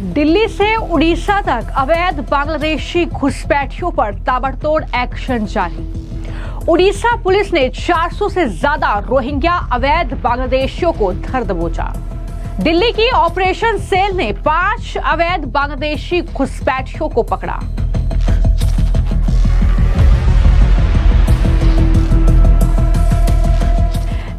दिल्ली से उड़ीसा तक अवैध बांग्लादेशी घुसपैठियों पर ताबड़तोड़ एक्शन जारी। उड़ीसा पुलिस ने 400 से ज्यादा रोहिंग्या अवैध बांग्लादेशियों को धर दबोचा। दिल्ली की ऑपरेशन सेल ने 5 अवैध बांग्लादेशी घुसपैठियों को पकड़ा।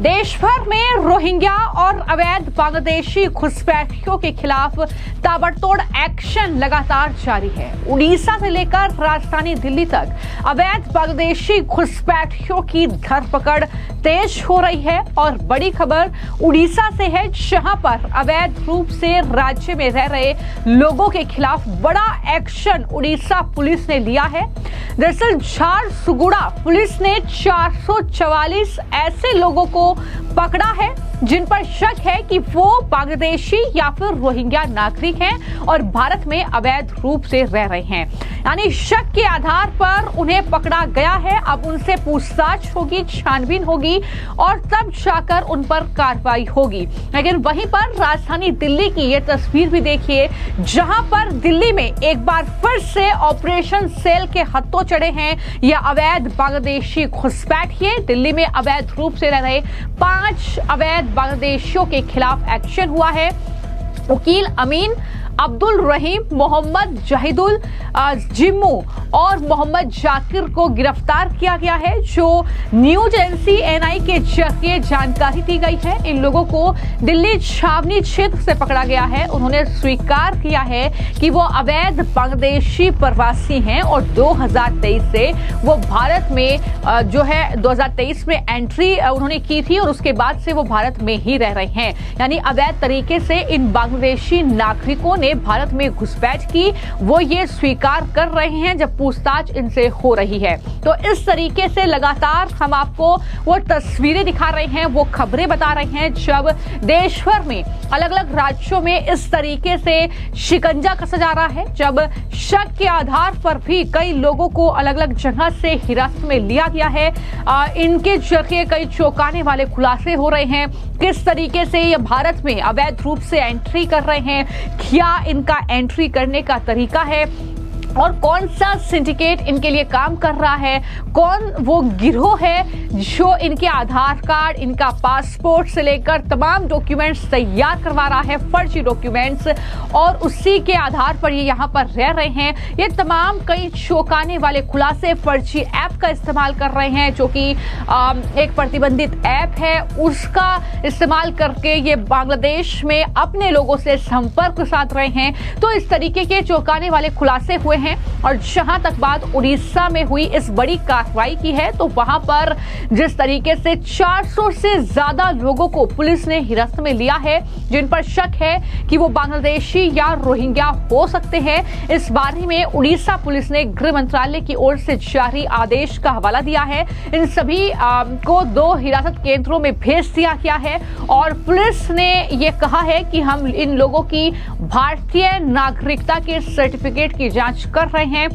देश भर में रोहिंग्या और अवैध बांग्लादेशी घुसपैठियों के खिलाफ ताबड़तोड़ एक्शन लगातार जारी है। उड़ीसा से लेकर राजधानी दिल्ली तक अवैध बांग्लादेशी घुसपैठियों की धरपकड़ तेज हो रही है और बड़ी खबर उड़ीसा से है, जहां पर अवैध रूप से राज्य में रह रहे लोगों के खिलाफ बड़ा एक्शन उड़ीसा पुलिस ने लिया है। दरअसल झारसुगुड़ा पुलिस ने 444 ऐसे लोगों को पकड़ा है जिन पर शक है कि वो बांग्लादेशी या फिर रोहिंग्या नागरिक हैं और भारत में अवैध रूप से रह रहे हैं। यानी शक के आधार पर उन्हें पकड़ा गया है। अब उनसे पूछताछ होगी, छानबीन होगी और तब जाकर उन पर कार्रवाई होगी। लेकिन वहीं पर राजधानी दिल्ली की ये तस्वीर भी देखिए, जहां पर दिल्ली में एक बार फिर से ऑपरेशन सेल के हत्थों चढ़े हैं ये अवैध बांग्लादेशी घुसपैठिए। दिल्ली में अवैध रूप से रह रहे 5 अवैध बांग्लादेशियों के खिलाफ एक्शन हुआ है। वकील अमीन, अब्दुल रहीम, मोहम्मद जाहिदुल जिम्मू और मोहम्मद जाकिर को गिरफ्तार किया गया है, जो न्यूज एजेंसी एनआई के जरिए जानकारी दी गई है। इन लोगों को दिल्ली छावनी क्षेत्र से पकड़ा गया है। उन्होंने स्वीकार किया है कि वो अवैध बांग्लादेशी प्रवासी हैं और 2023 से वो भारत में 2023 में एंट्री उन्होंने की थी और उसके बाद से वो भारत में ही रह रहे हैं। यानी अवैध तरीके से इन बांग्लादेशी नागरिकों ने भारत में घुसपैठ की, वो ये स्वीकार कर रहे हैं जब पूछताछ इनसे हो रही है। तो इस तरीके से लगातार हम आपको वो तस्वीरें दिखा रहे हैं, वो खबरें बता रहे हैं, जब देश भर में अलग अलग राज्यों में इस तरीके से शिकंजा कसा जा रहा है, जब शक के आधार पर भी कई लोगों को अलग अलग जगह से हिरासत में लिया गया है। इनके जरिए कई चौंकाने वाले खुलासे हो रहे हैं, किस तरीके से ये भारत में अवैध रूप से एंट्री कर रहे हैं, क्या इनका एंट्री करने का तरीका है और कौन सा सिंडिकेट इनके लिए काम कर रहा है, कौन वो गिरोह है जो इनके आधार कार्ड, इनका पासपोर्ट से लेकर तमाम डॉक्यूमेंट्स तैयार करवा रहा है, फर्जी डॉक्यूमेंट्स, और उसी के आधार पर ये यहाँ पर रह रहे हैं। ये तमाम कई चौंकाने वाले खुलासे फर्जी ऐप का इस्तेमाल कर रहे हैं, जो कि एक प्रतिबंधित ऐप है, उसका इस्तेमाल करके ये बांग्लादेश में अपने लोगों से संपर्क साध रहे हैं। तो इस तरीके के चौंकाने वाले खुलासे हुए हैं। और जहां तक बात उड़ीसा में हुई इस बड़ी कार्रवाई की है, तो वहां पर जिस तरीके से 400 से ज्यादा लोगों को पुलिस ने हिरासत में लिया है, जिन पर शक है कि वो बांग्लादेशी या रोहिंग्या हो सकते हैं। इस बारे में उड़ीसा पुलिस ने गृह मंत्रालय की ओर से जारी आदेश का हवाला दिया है। इन सभी को 2 हिरासत केंद्रों में भेज दिया गया है और पुलिस ने ये कहा है कि हम इन लोगों की भारतीय नागरिकता के सर्टिफिकेट की जांच कर रहे हैं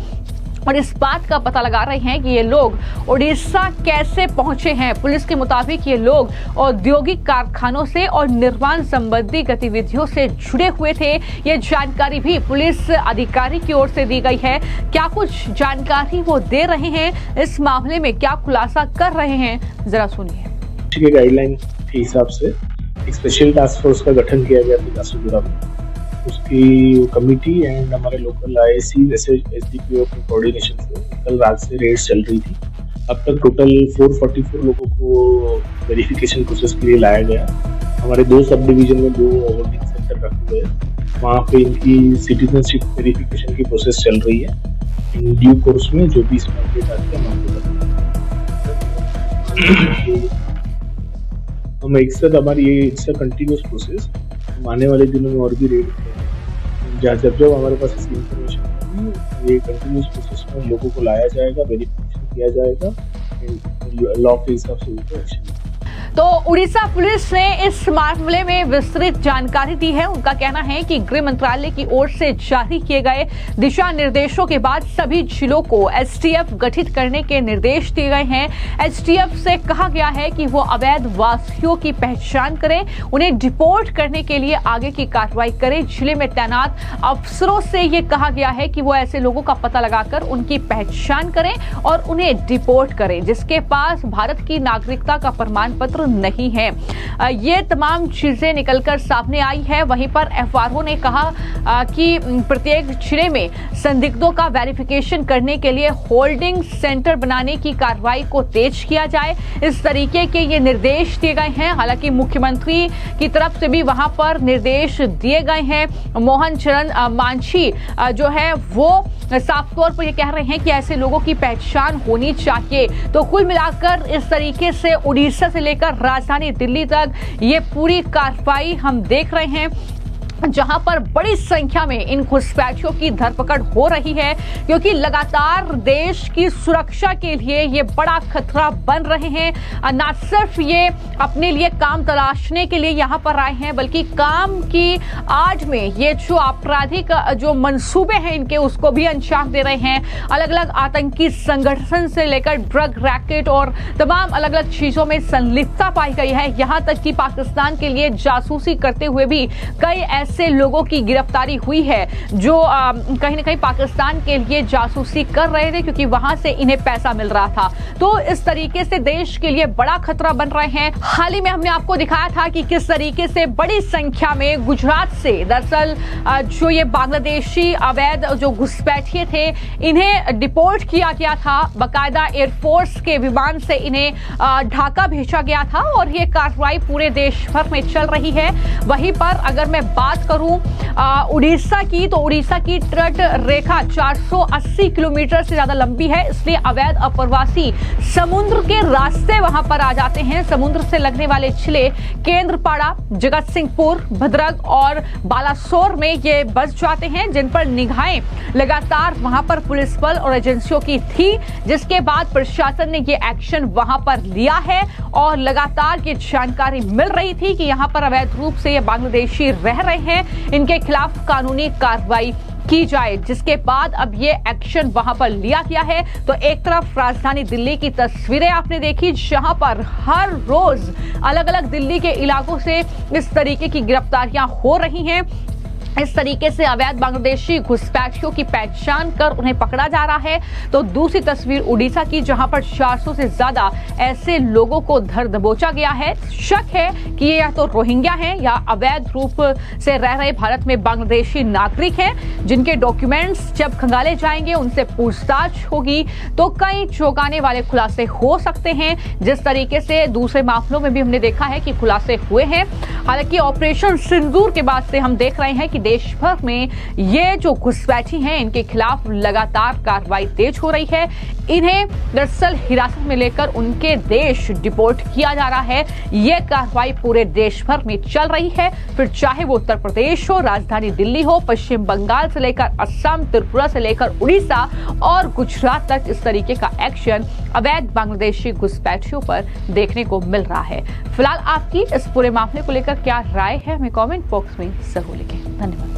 और इस बात का पता लगा रहे हैं कि ये लोग उड़ीसा कैसे पहुंचे हैं। पुलिस के मुताबिक ये लोग औद्योगिक कारखानों से और निर्माण संबंधी गतिविधियों से जुड़े हुए थे। ये जानकारी भी पुलिस अधिकारी की ओर से दी गई है। क्या कुछ जानकारी वो दे रहे हैं, इस मामले में क्या खुलासा कर रहे हैं, जरा सुनिए। गाइडलाइन के हिसाब से एक स्पेशल टास्क फोर्स का गठन किया गया था झारसुगुड़ा में। उसकी कमिटी एंड हमारे लोकल आईएसी एसडीपीओ के कोऑर्डिनेशन से कल रात से रेड चल रही थी। अब तक टोटल 444 लोगों को वेरिफिकेशन प्रोसेस के लिए लाया गया। हमारे 2 सब डिवीजन में 2 होल्डिंग सेंटर रखे गए, वहाँ पे इनकी सिटीजनशिप वेरिफिकेशन की प्रोसेस चल रही है। इन ड्यू कोर्स में जो भी इसमें अपडेट आते हैं हम आपको बताएंगे। हम एक साथ हमारी ये इट्स अ कंटिन्यूस प्रोसेस, हम आने वाले दिनों में और भी रेड जब हमारे पास इसकी इंफॉर्मेशन होगी, ये कंटिन्यूस प्रोसेस में लोगों को लाया जाएगा, वेरिफिकेशन किया जाएगा, लॉ के हिसाब से उनको एक्शन। तो उड़ीसा पुलिस ने इस मामले में विस्तृत जानकारी दी है। उनका कहना है कि गृह मंत्रालय की ओर से जारी किए गए दिशा निर्देशों के बाद सभी जिलों को एसटीएफ गठित करने के निर्देश दिए गए हैं। एसटीएफ से कहा गया है कि वो अवैध वासियों की पहचान करें, उन्हें डिपोर्ट करने के लिए आगे की कार्रवाई करें। जिले में तैनात अफसरों से ये कहा गया है कि वो ऐसे लोगों का पता लगाकर उनकी पहचान करें और उन्हें डिपोर्ट करें जिसके पास भारत की नागरिकता का प्रमाण पत्र नहीं है। ये तमाम चीजें निकलकर सामने आई है। वहीं पर एफआरओ ने कहा कि प्रत्येक जिले में संदिग्धों का वेरिफिकेशन करने के लिए होल्डिंग सेंटर बनाने की कार्रवाई को तेज किया जाए। इस तरीके के ये निर्देश दिए गए हैं। हालांकि मुख्यमंत्री की तरफ से भी वहां पर निर्देश दिए गए हैं। मोहन चरण मांझी जो है वो साफ तौर पर ये कह रहे हैं कि ऐसे लोगों की पहचान होनी चाहिए। तो कुल मिलाकर इस तरीके से उड़ीसा से लेकर राजधानी दिल्ली तक ये पूरी कार्रवाई हम देख रहे हैं, जहां पर बड़ी संख्या में इन घुसपैठियों की धरपकड़ हो रही है, क्योंकि लगातार देश की सुरक्षा के लिए ये बड़ा खतरा बन रहे हैं। न सिर्फ ये अपने लिए काम तलाशने के लिए यहां पर आए हैं, बल्कि काम की आड़ में ये जो आपराधिक जो मंसूबे हैं इनके, उसको भी अंजाम दे रहे हैं। अलग अलग आतंकी संगठन से लेकर ड्रग रैकेट और तमाम अलग अलग चीजों में संलिप्तता पाई गई है। यहां तक कि पाकिस्तान के लिए जासूसी करते हुए भी कई ऐसे लोगों की गिरफ्तारी हुई है जो कहीं ना कहीं पाकिस्तान के लिए जासूसी कर रहे थे, क्योंकि वहां से इन्हें पैसा मिल रहा था। तो इस तरीके से देश के लिए बड़ा खतरा बन रहे हैं। हाल ही में हमने आपको दिखाया था कि किस तरीके से बड़ी संख्या में गुजरात से दरअसल जो ये बांग्लादेशी अवैध जो घुसपैठिए थे इन्हें डिपोर्ट किया गया था। बाकायदा एयरफोर्स के विमान से इन्हें ढाका भेजा गया था और ये कार्रवाई पूरे देश भर में चल रही है। वहीं पर अगर मैं बात करूं उड़ीसा की, तो उड़ीसा की तट रेखा 480 किलोमीटर से ज्यादा लंबी है, इसलिए अवैध अप्रवासी समुद्र के रास्ते वहां पर आ जाते हैं। समुद्र से लगने वाले जिले केंद्रपाड़ा, जगत सिंहपुर, भद्रक और बालासोर में ये बस जाते हैं, जिन पर निगाहें लगातार वहां पर पुलिस बल और एजेंसियों की थी, जिसके बाद प्रशासन ने ये एक्शन वहां पर लिया है और लगातार ये जानकारी मिल रही थी कि यहां पर अवैध रूप से ये बांग्लादेशी रह रहे हैं, इनके खिलाफ कानूनी कार्रवाई की जाए, जिसके बाद अब ये एक्शन वहां पर लिया गया है। तो एक तरफ राजधानी दिल्ली की तस्वीरें आपने देखी, जहां पर हर रोज अलग अलग दिल्ली के इलाकों से इस तरीके की गिरफ्तारियां हो रही हैं। इस तरीके से अवैध बांग्लादेशी घुसपैठियों की पहचान कर उन्हें पकड़ा जा रहा है। तो दूसरी तस्वीर उड़ीसा की, जहां पर 400 से ज्यादा ऐसे लोगों को धर दबोचा गया है। शक है कि ये या तो रोहिंग्या हैं या अवैध रूप से रह रहे भारत में बांग्लादेशी नागरिक हैं, जिनके डॉक्यूमेंट्स जब खंगाले जाएंगे, उनसे पूछताछ होगी तो कई चौंकाने वाले खुलासे हो सकते हैं। जिस तरीके से दूसरे मामलों में भी हमने देखा है कि खुलासे हुए हैं। हालांकि ऑपरेशन सिंदूर के बाद से हम देख रहे हैं कि देश भर में ये जो घुसपैठी हैं इनके खिलाफ लगातार कार्रवाई तेज हो रही है। इन्हें दरअसल हिरासत में लेकर उनके देश डिपोर्ट किया जा रहा है। ये कार्रवाई पूरे देश भर में चल रही है, फिर चाहे वो उत्तर प्रदेश हो, राजधानी दिल्ली हो, पश्चिम बंगाल से लेकर असम, त्रिपुरा से लेकर उड़ीसा और गुजरात तक इस तरीके का एक्शन अवैध बांग्लादेशी घुसपैठियों पर देखने को मिल रहा है। फिलहाल आपकी इस पूरे मामले को लेकर क्या राय है, हमें कमेंट बॉक्स में जरूर लिखें। धन्यवाद।